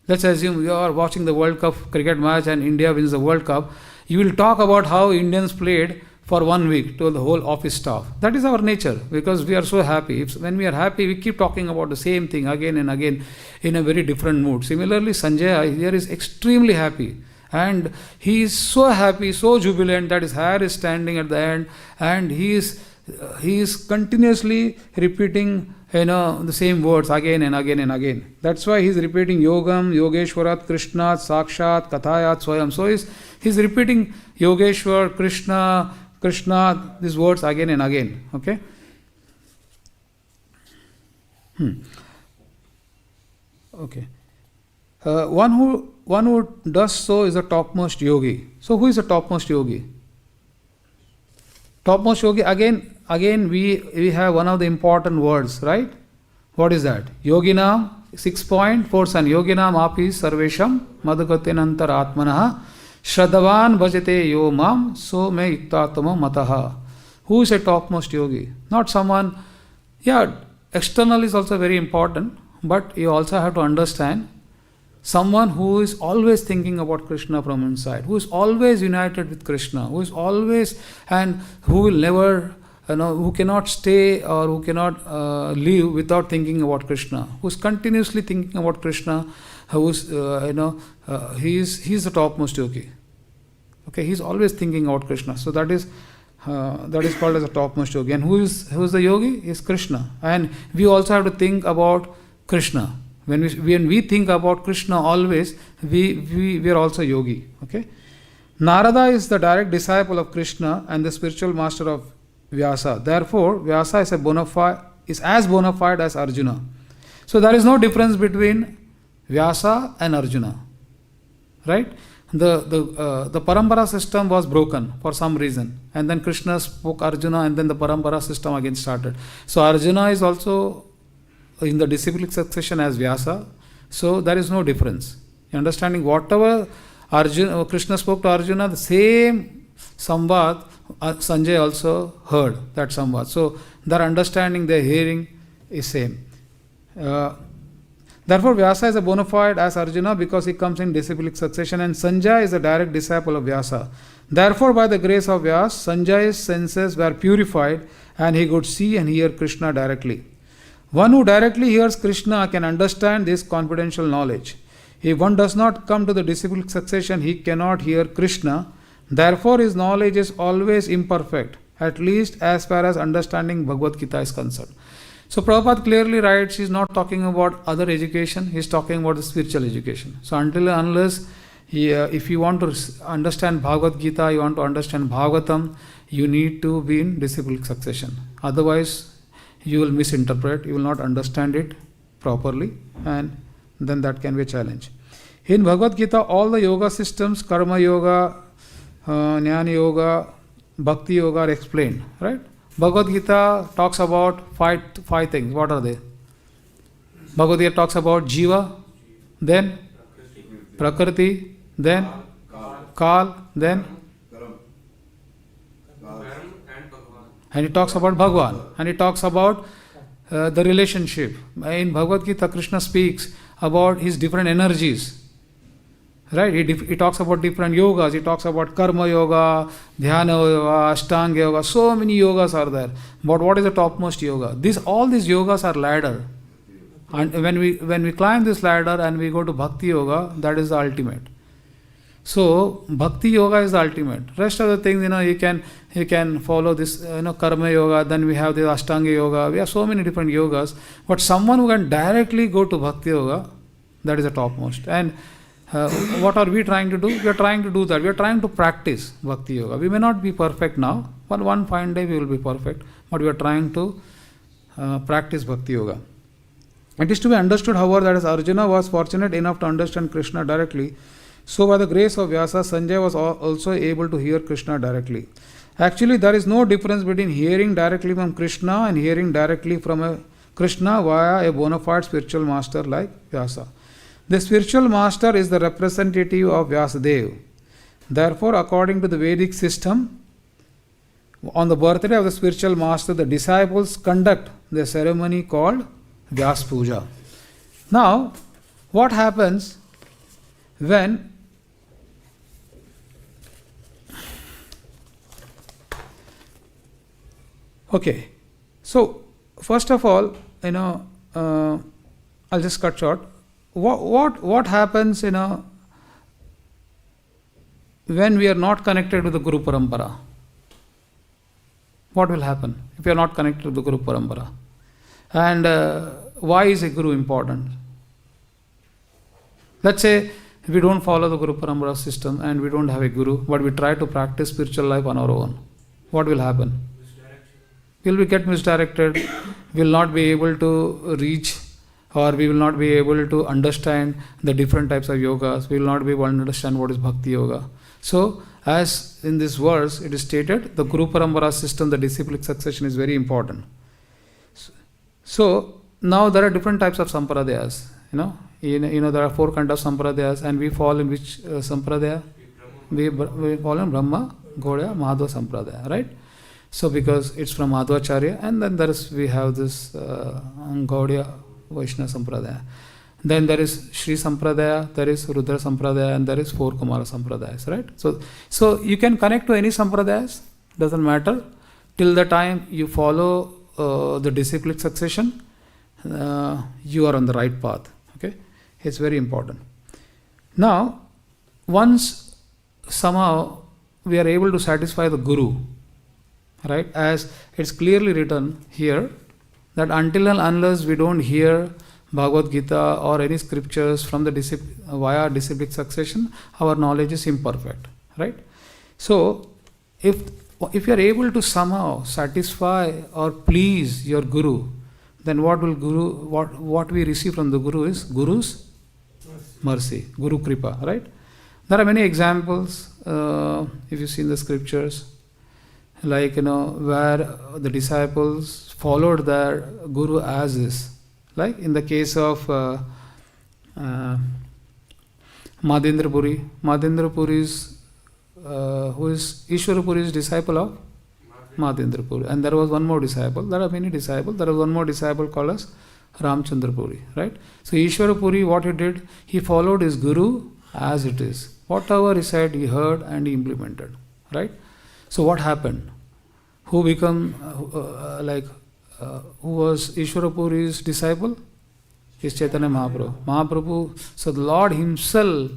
let's assume you are watching the World Cup cricket match and India wins the World Cup, you will talk about how Indians played for 1 week to the whole office staff. That is our nature because we are so happy. When we are happy, we keep talking about the same thing again and again in a very different mood. Similarly, Sañjaya here is extremely happy. And he is so happy, so jubilant that his hair is standing at the end, and he is continuously repeating the same words again and again and again. That's why he is repeating yogam, yogeśvarāt, kṛṣṇāt, sākṣāt, kathayat, svayam. So he's repeating yogeshwar, Kṛṣṇa, kṛṣṇāt, these words again and again. Okay? Okay. One who does so is the topmost yogi. So who is the topmost yogi? Topmost yogi, again we have one of the important words, right? What is that? Yoginam, 6.4 Yoginam api sarvesham madhugatenantar atmanaha śrutavān bhajate yo mam so me iktatamo mataha. Who is a topmost yogi? Not someone, external is also very important, but you also have to understand someone who is always thinking about Kṛṣṇa from inside, who is always united with Kṛṣṇa, who is always, and who will never, who cannot stay or who cannot live without thinking about Kṛṣṇa, who is continuously thinking about Kṛṣṇa, who is, he is the topmost yogi. Okay, he is always thinking about Kṛṣṇa. So that is called as a topmost yogi. And who is the yogi? Is Kṛṣṇa. And we also have to think about Kṛṣṇa. When we think about Kṛṣṇa always, we are also yogi. Okay? Narada is the direct disciple of Kṛṣṇa and the spiritual master of Vyāsa. Therefore, Vyāsa is as bona fide as Arjuna. So there is no difference between Vyāsa and Arjuna. Right? The parampara system was broken for some reason. And then Kṛṣṇa spoke Arjuna, and then the parampara system again started. So Arjuna is also in the disciplic succession as Vyāsa, so there is no difference. You understanding whatever Kṛṣṇa spoke to Arjuna, the same samvad Sañjaya also heard that samvad. So their understanding, their hearing is same. Therefore, Vyāsa is a bona fide as Arjuna because he comes in disciplic succession, and Sañjaya is a direct disciple of Vyāsa. Therefore, by the grace of Vyāsa, Sañjaya's senses were purified and he could see and hear Kṛṣṇa directly. One who directly hears Kṛṣṇa can understand this confidential knowledge. If one does not come to the disciplic succession, he cannot hear Kṛṣṇa. Therefore, his knowledge is always imperfect, at least as far as understanding Bhagavad-gītā is concerned. So Prabhupada clearly writes, he is not talking about other education, he is talking about the spiritual education. So until and unless, if you want to understand Bhagavad-gītā, you want to understand Bhagavatam, you need to be in disciplic succession. Otherwise, you will misinterpret, you will not understand it properly, and then that can be a challenge. In Bhagavad-gītā, all the yoga systems, karma yoga, jnana yoga, bhakti yoga are explained, right? Bhagavad-gītā talks about five things. What are they? Bhagavad-gītā talks about jiva, then prakriti, then kal, then and it talks about Bhagwan, and it talks about the relationship. In Bhagavad-gītā, Kṛṣṇa speaks about his different energies. Right? He talks about different yogas. He talks about karma yoga, dhyana yoga, ashtanga yoga. So many yogas are there. But what is the topmost yoga? All these yogas are ladder. And when we climb this ladder and we go to bhakti yoga, that is the ultimate. So bhakti yoga is the ultimate. Rest of the things, you can follow this, karma yoga. Then we have the ashtanga yoga. We have so many different yogas. But someone who can directly go to bhakti yoga, that is the topmost. And what are we trying to do? We are trying to do that. We are trying to practice bhakti yoga. We may not be perfect now, but one fine day we will be perfect. But we are trying to practice bhakti yoga. It is to be understood, however, that as Arjuna was fortunate enough to understand Kṛṣṇa directly, so by the grace of Vyāsa, Sañjaya was also able to hear Kṛṣṇa directly. Actually, there is no difference between hearing directly from Kṛṣṇa and hearing directly from a Kṛṣṇa via a bona fide spiritual master like Vyāsa. The spiritual master is the representative of Vyāsadeva. Therefore, according to the Vedic system, on the birthday of the spiritual master, the disciples conduct the ceremony called Vyāsa Puja. Now, what happens when okay, so first of all, I'll just cut short. What happens, when we are not connected with the Guru Parampara? What will happen if we are not connected to the Guru Parampara? And why is a Guru important? Let's say we don't follow the Guru Parampara system and we don't have a Guru, but we try to practice spiritual life on our own. What will happen? We will get misdirected, we will not be able to reach, or we will not be able to understand the different types of yogas. We will not be able to understand what is bhakti yoga. So, as in this verse it is stated, the Guru Parampara system, the disciplic succession is very important. So, now there are different types of sampradayas. There are 4 kinds of sampradayas, and we fall in which sampradaya? We fall in Brahma, Gaudiya, Madhva sampradaya, right? So, because it's from Madhvacharya, and then we have this Gaudiya Vaishnava Sampradaya. Then there is Shri Sampradaya, there is Rudra Sampradaya, and there is 4 Kumara Sampradayas, right? So you can connect to any Sampradayas, doesn't matter, till the time you follow the disciplic succession, you are on the right path, okay? It's very important. Now, once somehow we are able to satisfy the Guru, right, as it's clearly written here, that until and unless we don't hear Bhagavad-gītā or any scriptures from the via disciplic succession, our knowledge is imperfect, right? So, if you are able to somehow satisfy or please your Guru, then what we receive from the Guru is Guru's mercy, Guru Kripa, right? There are many examples, if you see in the scriptures, like, where the disciples followed their Guru as is. Like in the case of Madhendra Puri. Madhendra Puri is, who is Ishvara Puri's disciple of Madhendra Puri. And there was one more disciple. There are many disciples. There was one more disciple called as Ramchandra Puri, right? So Ishvara Puri, what he did, he followed his Guru as it is. Whatever he said, he heard and he implemented, right? So what happened? Who become who was Ishvara Puri's disciple? Is Chaitanya Mahaprabhu. Mahaprabhu, so the Lord himself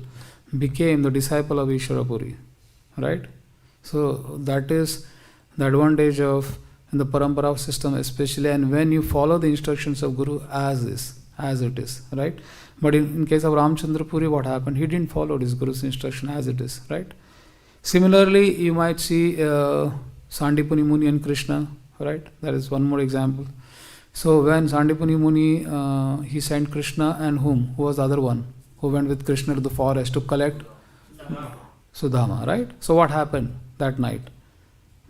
became the disciple of Ishvara Puri. Right? So that is the advantage of in the parampara system especially, and when you follow the instructions of Guru as it is, right? But in case of Ramchandra Puri, what happened? He didn't follow his Guru's instruction as it is, right? Similarly, you might see Sandipuni Muni and Kṛṣṇa, right? That is one more example. So when Sandipuni Muni, he sent Kṛṣṇa and whom? Who was the other one? Who went with Kṛṣṇa to the forest to collect Sudama, right? So what happened that night?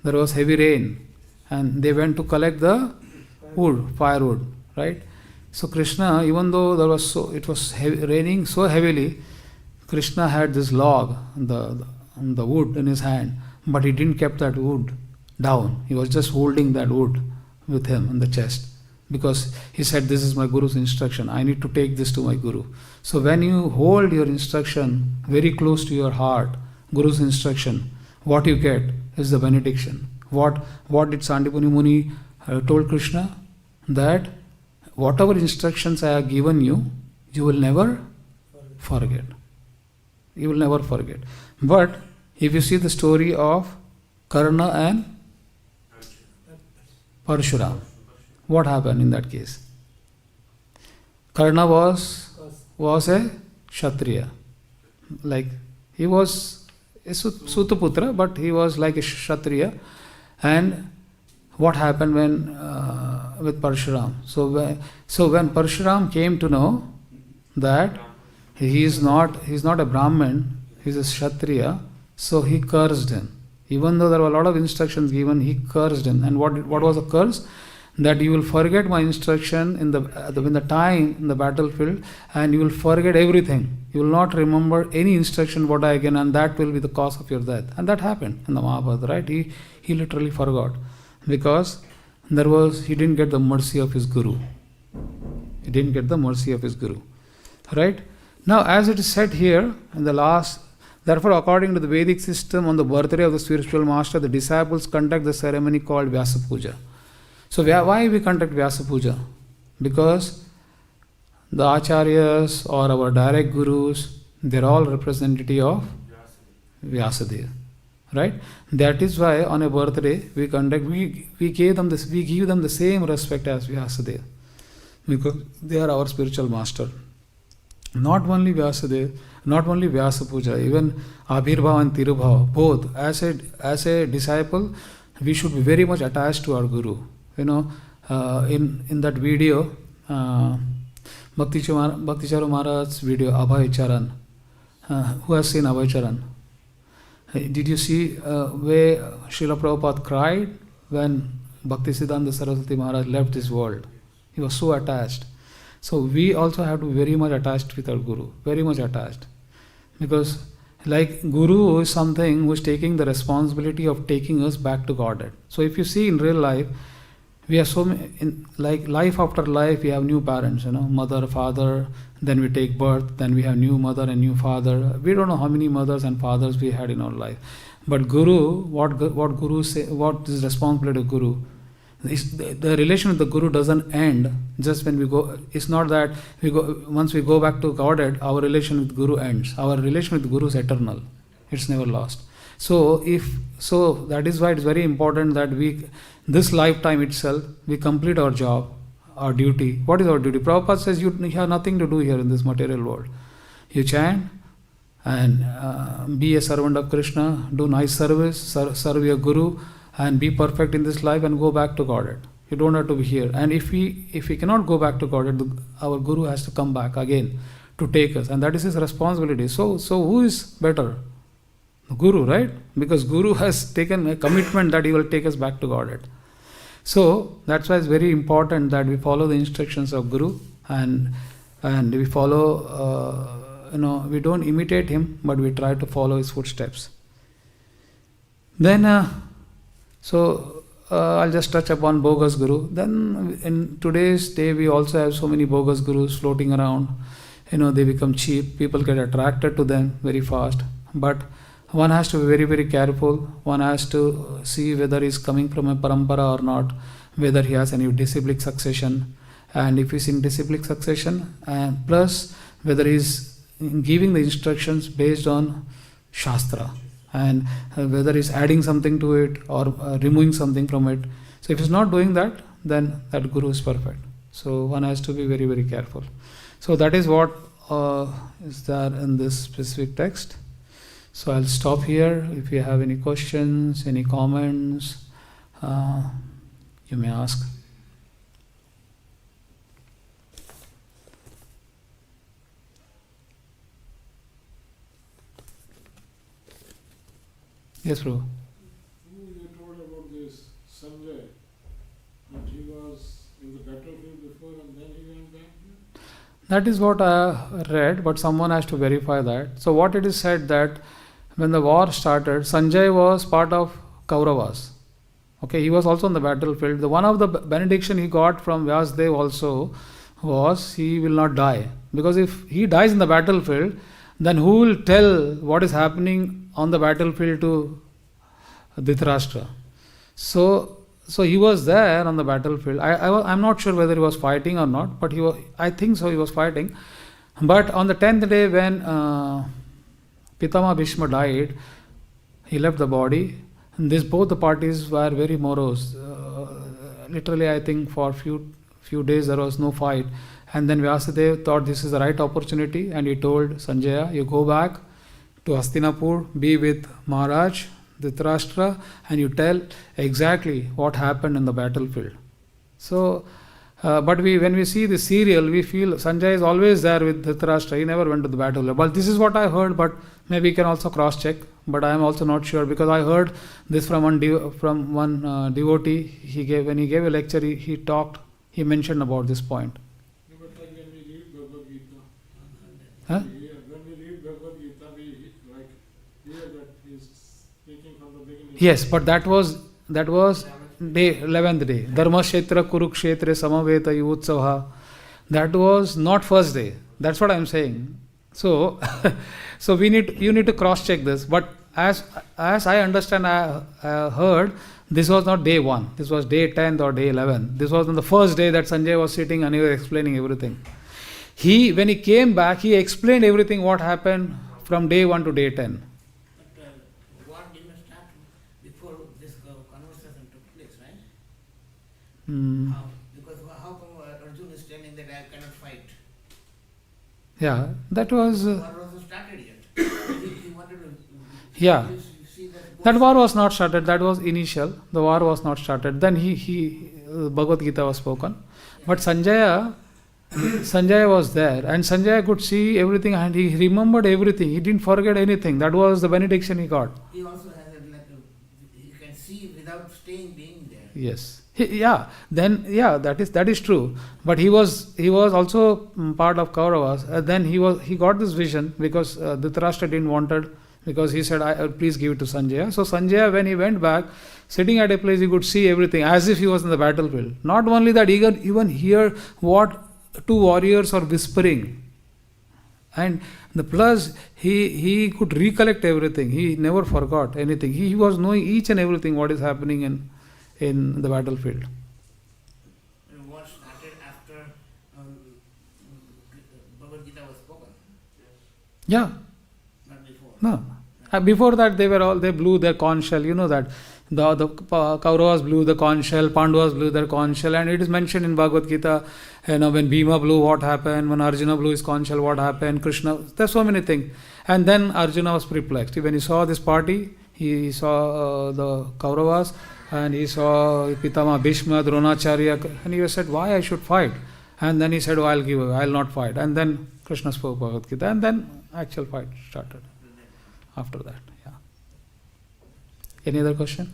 There was heavy rain and they went to collect the wood, firewood, right? So Kṛṣṇa, even though it was raining so heavily, Kṛṣṇa had this log, the wood in his hand, but he didn't keep that wood down. He was just holding that wood with him in the chest because he said, this is my Guru's instruction. I need to take this to my Guru. So when you hold your instruction very close to your heart, Guru's instruction, what you get is the benediction. What did Sandipuni Muni told Kṛṣṇa? That whatever instructions I have given you, you will never forget. You will never forget. But if you see the story of Karna and Parshuram, what happened in that case? Karna was a Kshatriya. Like he was a Sutaputra, but he was like a Kshatriya. And what happened when with Parshuram? So when Parshuram came to know that he is not a Brahmin, he is a Kshatriya, so he cursed him. Even though there were a lot of instructions given, he cursed him. And what was the curse? That you will forget my instruction in the battlefield, and you will forget everything. You will not remember any instruction what I can, and that will be the cause of your death. And that happened in the Mahabharata, right? He literally forgot because he didn't get the mercy of his Guru. He didn't get the mercy of his Guru, right? Now, as it is said here in the last, therefore, according to the Vedic system, on the birthday of the spiritual master, the disciples conduct the ceremony called Vyāsa Puja. So why we conduct Vyāsa Puja? Because the acharyas or our direct gurus, they're all representative of Vyāsadeva, right? That is why on a birthday we give them the same respect as Vyāsadeva, because they are our spiritual master. Not only Vyāsadeva, not only Vyāsa Puja, even Abhirbhava and Tirubhava, both as a disciple, we should be very much attached to our Guru. You know, in that video, Bhakti Charu Maharaj's video, Abhay Charan. Who has seen Abhay Charan? Did you see where Srila Prabhupada cried when Bhaktisiddhanta Saraswati Maharaj left this world? He was so attached. So we also have to be very much attached with our Guru, very much attached. Because like Guru is something who is taking the responsibility of taking us back to Godhead. So if you see in real life, we have so many, like life after life, we have new parents, mother, father, then we take birth, then we have new mother and new father. We don't know how many mothers and fathers we had in our life. But Guru, what Guru say, what is responsibility of Guru? The relation with the Guru doesn't end just when we go. It's not that once we go back to Godhead, our relation with Guru ends. Our relation with Guru is eternal. It's never lost. So that is why it's very important that this lifetime itself, we complete our job, our duty. What is our duty? Prabhupada says you have nothing to do here in this material world. You chant and be a servant of Kṛṣṇa, do nice service, serve your Guru, and be perfect in this life and go back to Godhead. You don't have to be here. And if we cannot go back to Godhead, our Guru has to come back again to take us, and that is his responsibility. So who is better? The Guru, right? Because Guru has taken a commitment that he will take us back to Godhead. So that's why it's very important that we follow the instructions of Guru and we follow, we don't imitate him, but we try to follow his footsteps. Then, I'll just touch upon bogus Guru. Then in today's day, we also have so many bogus Gurus floating around. They become cheap. People get attracted to them very fast. But one has to be very, very careful. One has to see whether he's coming from a parampara or not. whether he has any disciplic succession, and if he's in disciplic succession, and plus whether he's giving the instructions based on Shastra, and whether he's adding something to it or removing something from it. So if he's not doing that, then that Guru is perfect. So one has to be very, very careful. So that is what is there in this specific text. So I'll stop here. If you have any questions, any comments, you may ask. Yes, Prabhu. You told about this Sañjaya, that he was in the battlefield before and then he went back? That is what I read, but someone has to verify that. So what it is said that when the war started, Sañjaya was part of Kauravas. Okay, he was also on the battlefield. The one of the benediction he got from Vyāsadeva also was he will not die. Because if he dies in the battlefield, then who will tell what is happening on the battlefield to Dhritarashtra? So he was there on the battlefield. I'm not sure whether he was fighting or not, but I think so, he was fighting. But on the 10th day when Pitama Bhishma died, he left the body. And both the parties were very morose. Literally, I think for few days there was no fight. And then Vyāsadeva thought this is the right opportunity, and he told Sañjaya, you go back to Hastinapur, be with Maharaj, Dhritarashtra, and you tell exactly what happened in the battlefield. So, but when we see the serial, we feel Sañjaya is always there with Dhritarashtra. He never went to the battlefield. But this is what I heard, but maybe you can also cross-check. But I am also not sure, because I heard this from one devotee. When he gave a lecture, he mentioned about this point. No, but like when we read Bhagavad-gītā, Huh? when we read Bhagavad-gītā, we hear that he is speaking from the beginning. Yes, but that was day 11th day. Dharmashetra Kurukshetre Samaveta Yutsavaha. That was not first day. That's what I am saying. So, you need to cross-check this. But as I understand, I heard, this was not day 1. This was day 10th or day 11. This was on the first day that Sañjaya was sitting and he was explaining everything. When he came back, he explained everything what happened from day 1 to day 10. But war didn't start before this conversation took place, right? Because how come Arjuna is telling that I cannot fight? Yeah, that was... War wasn't started yet. He wanted to... Yeah. See that... That war was not started, that was initial. The war was not started. Then Bhagavad-gītā was spoken. But Sañjaya was there, and Sañjaya could see everything and he remembered everything. He didn't forget anything. That was the benediction he got. He also has he can see without being there. Yes. That is true. But he was also part of Kauravas. Then he got this vision because Dhritarashtra didn't want it, because he said, please give it to Sañjaya. So Sañjaya, when he went back, sitting at a place, he could see everything as if he was in the battlefield. Not only that, he could even hear what two warriors are whispering. And the plus, he could recollect everything. He never forgot anything. He was knowing each and everything what is happening in the battlefield. And what started after Bhagavad-gītā was spoken? Yeah. Not before. No. Before that, they blew their conch shell. You know that. The Kauravas blew the conch shell, Pandavas blew their conch shell, and it is mentioned in Bhagavad-gītā, when Bhima blew, what happened, when Arjuna blew his conch shell, what happened, Kṛṣṇa, there's so many things. And then Arjuna was perplexed. When he saw this party, he saw the Kauravas, and he saw Pitama Bhishma, Dronacharya, and he said, why I should fight? And then he said, I'll not fight. And then Kṛṣṇa spoke Bhagavad-gītā, and then actual fight started after that. Yeah. Any other question?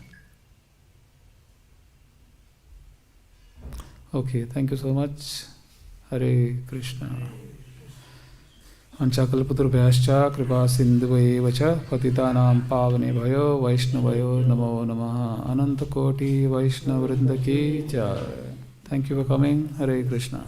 Okay, thank you so much. Hare Krishna. Anchakalpaturubhyascha kripa sindhuvaeva cha patitanam pavanebhayo vaishnavayo namo namaha anantakoti vaishnavrinda ki jai. Thank you for coming. Hare Krishna.